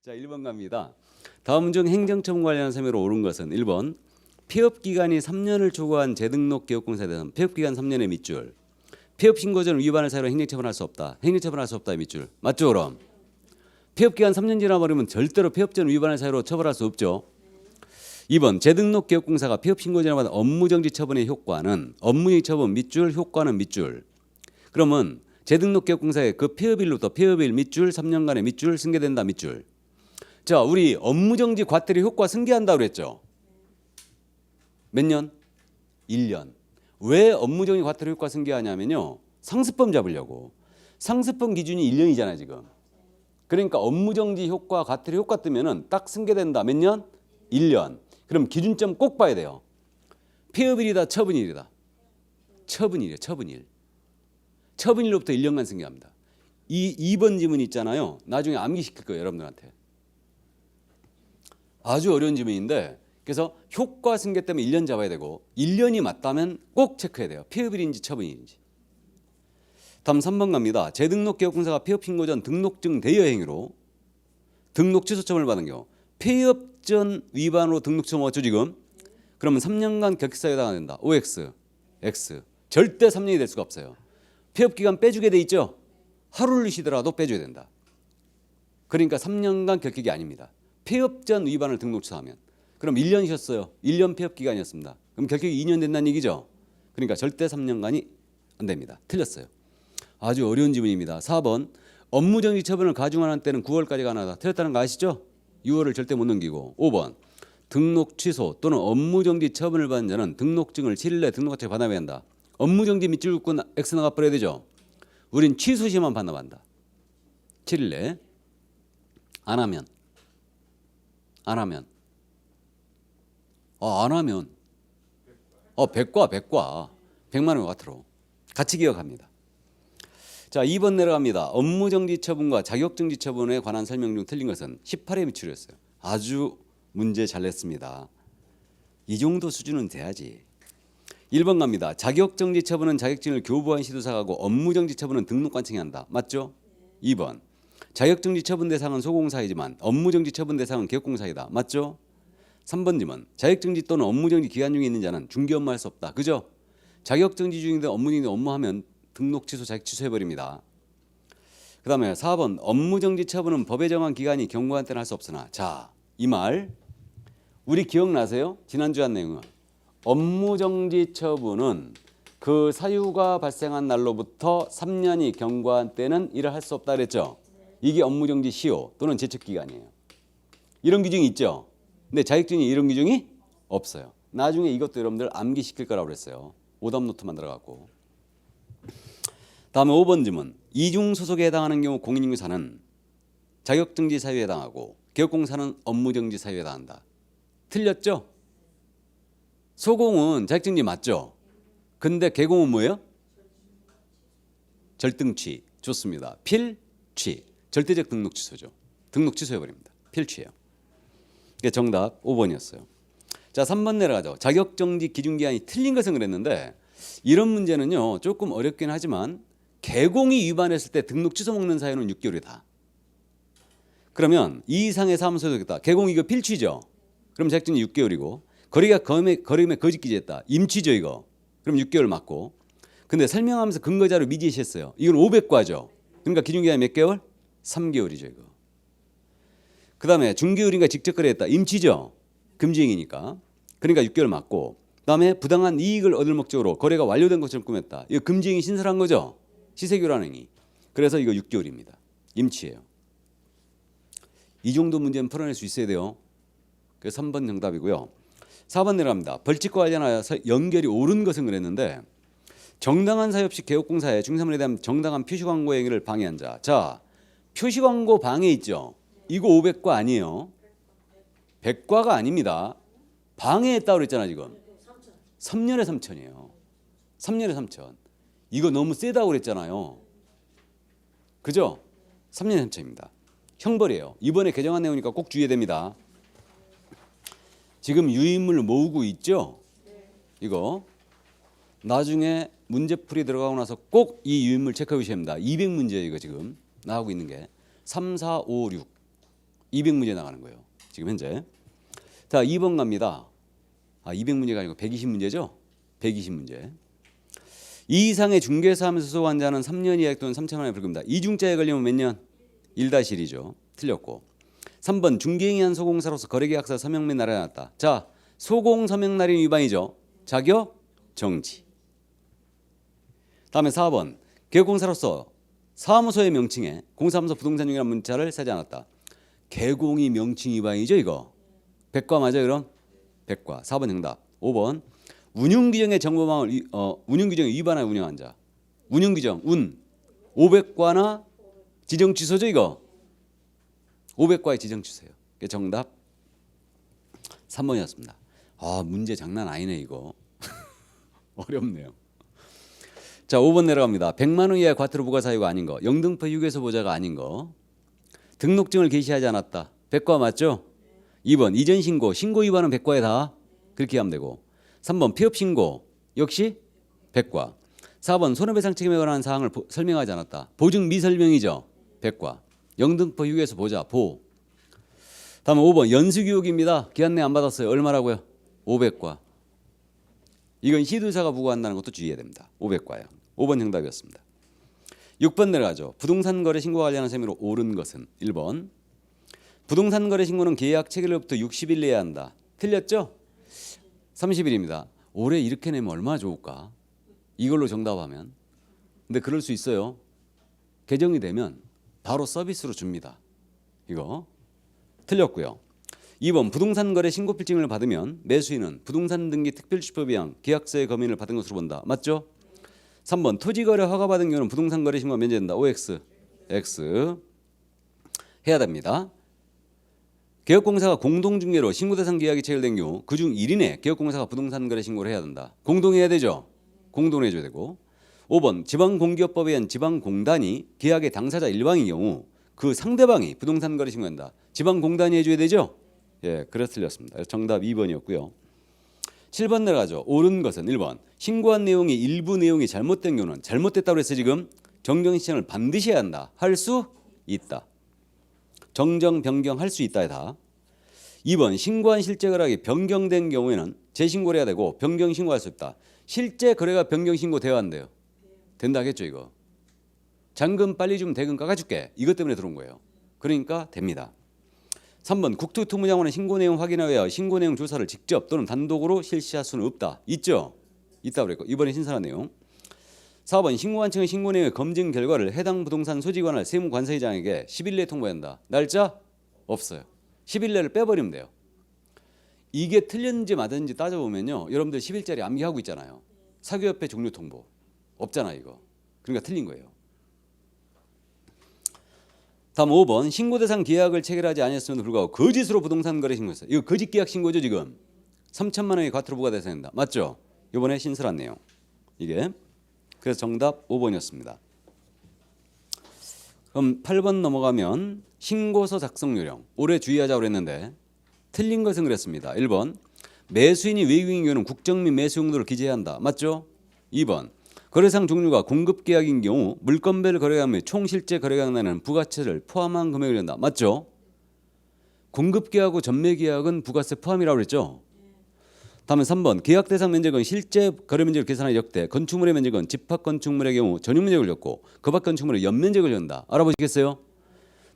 자, 1번 갑니다. 다음 중 행정처분 관련한 설명으로 옳은 것은 1번 폐업기간이 3년을 초과한 재등록 기업공사에 대한 폐업기간 3년의 밑줄. 폐업신고전 위반을 사유로 행정처분할 수 없다. 행정처분할 수 없다의 밑줄. 맞죠 그럼? 폐업기간 3년 지나버리면 절대로 폐업전 위반을 사유로 처벌할 수 없죠. 2번 재등록 기업공사가 폐업신고전에 받은 업무정지 처분의 효과는 업무정지 처분 밑줄 효과는 밑줄. 그러면 재등록 기업공사의 그 폐업일로부터 폐업일 밑줄 3년간의 밑줄 승계된다 밑줄. 자, 우리 업무정지 과태료 효과 승계한다고 그랬죠. 몇 년? 1년. 왜 업무정지 과태료 효과 승계하냐면요. 상습범 잡으려고. 상습범 기준이 1년이잖아요 지금. 그러니까 업무정지 효과 과태료 효과 뜨면은 딱 승계된다. 몇 년? 1년. 그럼 기준점 꼭 봐야 돼요. 폐업일이다 처분일이다. 처분일이에요. 처분일. 처분일로부터 1년간 승계합니다. 이 2번 지문 있잖아요. 나중에 암기시킬 거예요 여러분들한테. 아주 어려운 지문인데 그래서 효과 승계 때문에 1년 잡아야 되고 1년이 맞다면 꼭 체크해야 돼요. 폐업일인지 처분일인지. 다음 3번 갑니다. 재등록 기업공사가 폐업신고 전 등록증 대여 행위로 등록 취소 처분을 받은 경우 폐업전 위반으로 등록 취소 먹었죠 지금. 그러면 3년간 격식사유에 해당된다. OX, X. 절대 3년이 될 수가 없어요. 폐업기간 빼주게 돼 있죠. 하루를 쉬더라도 빼줘야 된다. 그러니까 3년간 격식이 아닙니다. 폐업전 위반을 등록 취소하면 그럼 1년 쉬었어요. 1년 폐업 기간이었습니다. 그럼 결격이 2년 된다는 얘기죠. 그러니까 절대 3년간이 안 됩니다. 틀렸어요. 아주 어려운 지문입니다. 4번 업무정지 처분을 가중하는 때는 9월까지 가능하다. 틀렸다는 거 아시죠? 6월을 절대 못 넘기고. 5번 등록 취소 또는 업무정지 처분을 받은 자는 등록증을 7일 내에 등록과체 반납해야 한다. 업무정지 밑줄 긋고 X 나가버려야 되죠. 우린 취소 시만 반납한다. 7일 내에. 안 하면 안 하면 백과 100만 원 과태료 같이 기억합니다. 자, 2번 내려갑니다. 업무정지 처분과 자격정지 처분에 관한 설명 중 틀린 것은 18회 밑줄이었어요. 아주 문제 잘 냈습니다. 이 정도 수준은 돼야지. 1번 갑니다. 자격정지 처분은 자격증을 교부한 시도사가 하고 업무정지 처분은 등록관청이 한다. 맞죠? 2번 자격정지 처분 대상은 소공사이지만 업무정지 처분 대상은 기업공사이다. 맞죠? 3번 질문. 자격정지 또는 업무정지 기간 중에 있는 자는 중개 업무할 수 없다. 그죠? 자격정지 중인데 업무정지 업무하면 등록 취소 자격 취소해버립니다. 그 다음에 4번 업무정지 처분은 법에 정한 기간이 경고한 때는 할 수 없으나. 자, 이 말 우리 기억나세요? 지난주에 한 내용은 업무정지 처분은 그 사유가 발생한 날로부터 3년이 경과한 때는 일을 할 수 없다 그랬죠. 이게 업무정지 시효 또는 제척기간이에요. 이런 규정이 있죠. 근데 자격증이 이런 규정이 없어요. 나중에 이것도 여러분들 암기시킬 거라고 그랬어요. 오답 노트 만들어갖고. 다음에 5번 질문. 이중 소속에 해당하는 경우 공인인규사는 자격정지 사유에 해당하고 기업공사는 업무정지 사유에 해당한다. 틀렸죠? 소공은 자격정지 맞죠? 근데 개공은 뭐예요? 절등취. 좋습니다. 필취. 절대적 등록 취소죠. 등록 취소해버립니다. 필취예요. 이게 정답 5번이었어요. 자, 3번 내려가죠. 자격정지 기준기한이 틀린 것은 그랬는데 이런 문제는요 조금 어렵긴 하지만 개공이 위반했을 때 등록 취소 먹는 사유는 6개월이다. 그러면 이 이상의 사무소에 있다. 개공 이거 필취죠. 그럼 자격정지 6개월이고 거리가 거리금에 거짓 기재했다. 임취죠 이거. 그럼 6개월 맞고. 근데 설명하면서 근거자료 미제시했어요. 이건 500과죠. 그러니까 기준기한이 몇 개월? 3개월이죠 이거. 그 다음에 중개요리인가 직접 거래했다. 임치죠. 금지행위니까. 그러니까 6개월 맞고. 그 다음에 부당한 이익을 얻을 목적으로 거래가 완료된 것처럼 꾸몄다. 이거 금지행위 신설한 거죠. 시세교란 행위. 그래서 이거 6개월입니다. 임치예요. 이 정도 문제는 풀어낼 수 있어야 돼요. 그래서 3번 정답이고요. 4번 내려갑니다. 벌칙과 관련하여서 연결이 옳은 것은 그랬는데 정당한 사유 없이 개업공사에 중개사물에 대한 정당한 표시광고 행위를 방해한 자. 자, 표시광고 방해 있죠. 이거 500과 아니에요. 100과가 아닙니다. 방해했다고 그랬잖아 지금. 3년에 3천이에요. 3년에 3천. 이거 너무 세다고 그랬잖아요. 그죠? 3년에 3천입니다. 형벌이에요. 이번에 개정한 내용이니까 꼭 주의해야 됩니다. 지금 유인물 모으고 있죠? 이거 나중에 문제풀이 들어가고 나서 꼭 이 유인물 체크해 주셔야 됩니다. 200문제예요 이거 지금 나오고 있는 게. 3, 4, 5, 6 200문제 나가는 거예요. 지금 현재. 자, 2번 갑니다. 200문제가 아니고 120문제죠? 120문제. 이 이상의 중개사하면서 소송한 자는 3년 이하 또는 3천만 원에 불금다. 이중자에 걸리면 몇 년? 1-1이죠. 틀렸고. 3번 중개인이 한 소공사로서 거래계약서 서명 및 날인을 해놨다. 자, 소공 서명 날인 위반이죠. 자격 정지. 다음에 4번 개공사로서 사무소의 명칭에 공사무소 부동산용이라는 문자를 쓰지 않았다. 개공이 명칭 위반이죠. 이거. 백과 맞아요 그럼? 백과. 4번 정답. 5번 운영규정의 정보망을 운영규정에 위반하여 운영한 자. 운영규정 운 500과나 지정 취소죠 이거. 500과의 지정 취소예요. 정답 3번이었습니다. 문제 장난 아니네 이거. 어렵네요. 자, 5번 내려갑니다. 100만 원 이하의 과태료 부과 사유가 아닌 거, 영등포 휴게소 보좌가 아닌 거, 등록증을 게시하지 않았다. 백과 맞죠? 2번 이전 신고, 신고 위반은 백과에 다 그렇게 하면 되고. 3번 피업 신고 역시 백과. 4번 손해배상 책임에 관한 사항을 설명하지 않았다. 보증 미설명이죠. 백과. 영등포 휴게소 보좌 보. 다음 5번 연수교육입니다. 기한 내 안 받았어요. 얼마라고요? 500과. 이건 시도사가 부과한다는 것도 주의해야 됩니다. 500과요. 5번 정답이었습니다. 6번 내려가죠. 부동산 거래 신고와 관련한 셈으로 옳은 것은 1번 부동산 거래 신고는 계약 체결로부터 60일 내야 한다. 틀렸죠? 30일입니다. 올해 이렇게 내면 얼마나 좋을까? 이걸로 정답하면. 근데 그럴 수 있어요. 개정이 되면 바로 서비스로 줍니다. 이거 틀렸고요. 2번 부동산 거래 신고 필증을 받으면 매수인은 부동산 등기 특별취법에 의한 계약서의 검인을 받은 것으로 본다. 맞죠? 3번 토지 거래 허가 받은 경우는 부동산 거래 신고가 면제된다. OX X 해야 됩니다. 개업공사가 공동중개로 신고 대상 계약이 체결된 경우 그중 1인에 개업공사가 부동산 거래 신고를 해야 된다. 공동해야 되죠. 공동해줘야 되고. 5번 지방공기업법에 의한 지방공단이 계약의 당사자 일방인 경우 그 상대방이 부동산 거래 신고한다. 지방공단이 해줘야 되죠. 예, 그래서 틀렸습니다. 정답 2번이었고요. 7번 내려가죠. 옳은 것은 1번 신고한 내용이 일부 내용이 잘못된 경우는 잘못됐다고 해서 지금 정정 신청을 반드시 해야 한다. 할 수 있다. 정정 변경할 수 있다. 다. 2번 신고한 실제 거래가 변경된 경우에는 재신고를 해야 되고 변경 신고할 수 있다. 실제 거래가 변경 신고 되어야 한대요. 된다 하겠죠 이거. 잔금 빨리 주면 대금 깎아줄게. 이것 때문에 들어온 거예요. 그러니까 됩니다. 3번 국토교통부장관은 신고 내용 확인하여 신고 내용 조사를 직접 또는 단독으로 실시할 수는 없다. 있죠? 있다고 그랬고 이번에 신설한 내용. 4번 신고관청의 신고 내용의 검증 결과를 해당 부동산 소지관할 세무관세의장에게 10일 내에 통보한다. 날짜? 없어요. 10일 내를 빼버리면 돼요. 이게 틀렸는지 맞았는지 따져보면요. 여러분들 10일짜리 암기하고 있잖아요. 사교협회 종료 통보. 없잖아 이거. 그러니까 틀린 거예요. 다음 5번 신고 대상 계약을 체결하지 않았음에도 불구하고 거짓으로 부동산 거래 신고했어요. 이거 거짓 계약 신고죠 지금. 3천만 원의 과태료 부과 대상입니다. 맞죠? 이번에 신설한 내용. 이게. 그래서 정답 5번이었습니다. 그럼 8번 넘어가면 신고서 작성 요령. 올해 주의하자고 그랬는데 틀린 것은 그랬습니다. 1번 매수인이 외국인 경우는 국적 및 매수 용도를 기재해야 한다. 맞죠? 2번 거래상 종류가 공급계약인 경우 물건별 거래額및 총 실제 거래額내는 부가세를 포함한 금액을 낸다. 맞죠? 공급계약하고 전매계약은 부가세 포함이라고 그랬죠? 다음에 3번 계약 대상 면적은 실제 거래 면적을 계산한 역대 건축물의 면적은 집합 건축물의 경우 전용 면적을 줬고 거박 건축물의 연면적을 연다. 알아보시겠어요?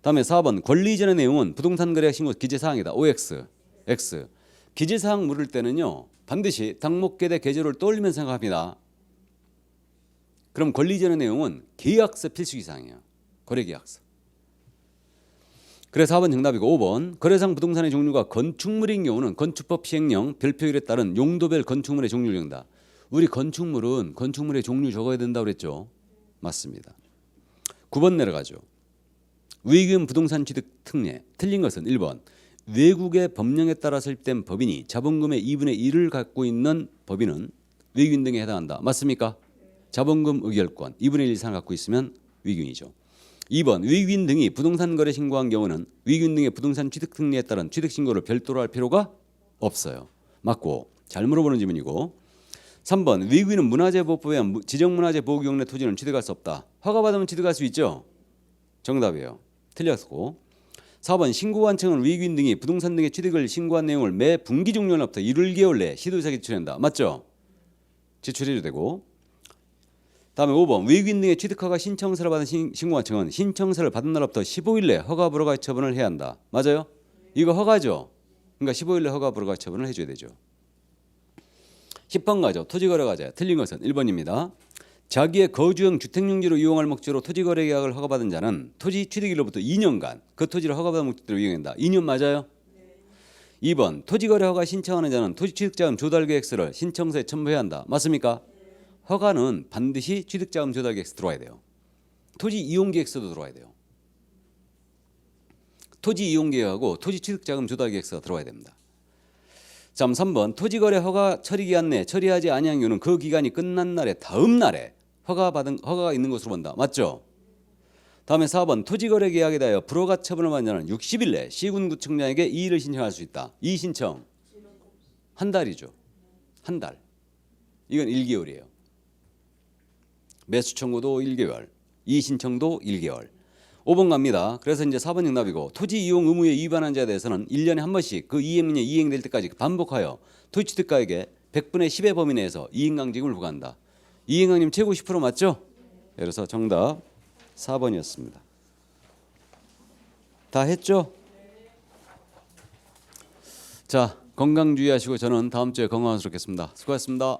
다음에 4번 권리 이전의 내용은 부동산 거래액 신고 기재사항이다. OX X 기재사항 물을 때는요 반드시 당목계대 계조를 떠올리면서 생각합니다. 그럼 권리 이전의 내용은 계약서 필수기사항이에요. 거래계약서. 그래서 4번 정답이고 5번 거래상 부동산의 종류가 건축물인 경우는 건축법 시행령 별표율에 따른 용도별 건축물의 종류를 정한다. 우리 건축물은 건축물의 종류 적어야 된다고 그랬죠. 맞습니다. 9번 내려가죠. 외국인 부동산 취득 특례. 틀린 것은 1번 외국의 법령에 따라 설립된 법인이 자본금의 2분의 1을 갖고 있는 법인은 외국인 등에 해당한다. 맞습니까? 자본금 의결권 2분의 1 이상을 갖고 있으면 외국인이죠. 2번 외국인 등이 부동산 거래 신고한 경우는 외국인 등의 부동산 취득 특례에 따른 취득 신고를 별도로 할 필요가 없어요. 맞고 잘 물어보는 질문이고 3번 외국인은 문화재보호법에 의한 지정문화재 보호구역 내 토지는 취득할 수 없다. 허가받으면 취득할 수 있죠. 정답이에요. 틀렸고 4번 신고관청은 위기인 등이 부동산 등의 취득을 신고한 내용을 매 분기 종료날부터 1개월 내에 시도조사에 제출한다. 맞죠? 제출해도 되고. 다음에 5번 위기인 등의 취득허가 신청서를 받은 신고관청은 신청서를 받은 날부터 15일 내에 허가 불허가 처분을 해야 한다. 맞아요? 이거 허가죠. 그러니까 15일 내에 허가 불허가 처분을 해줘야 되죠. 10번 가죠. 토지거래 과제. 틀린 것은 1번입니다. 자기의 거주형 주택용지로 이용할 목적으로 토지거래 계약을 허가받은 자는 토지 취득일로부터 2년간 그 토지를 허가받은 목적으로 이용한다. 2년 맞아요? 2번 토지거래 허가 신청하는 자는 토지취득자금 조달계획서를 신청서에 첨부해야 한다. 맞습니까? 허가는 반드시 취득자금 조달계획서 들어와야 돼요. 토지 이용계획서도 들어와야 돼요. 토지 이용계획하고 토지 취득자금 조달계획서가 들어와야 됩니다. 다음 3번 토지거래 허가 처리기간 내에 처리하지 아니한 경우는 그 기간이 끝난 날에 다음 날에 허가가 있는 것으로 본다. 맞죠? 다음에 4번 토지거래 계약에 대하여 불허가 처분을 받는 자는 60일 내에 시군구청장에게 이의를 신청할 수 있다. 이의 신청 한 달이죠. 한 달. 이건 1개월이에요. 매수 청구도 1개월, 이의 신청도 1개월. 5번 갑니다. 그래서 이제 4번 정답이고 토지 이용 의무에 위반한 자에 대해서는 1년에 한 번씩 그 이행이 이행될 때까지 반복하여 토지취득가액의 100분의 10의 범위 내에서 이행강직을 부과한다. 이행강님 최고 10% 맞죠? 그래서 정답 4번이었습니다. 다 했죠? 자, 건강 주의하시고 저는 다음 주에 건강하도록 하겠습니다. 수고하셨습니다.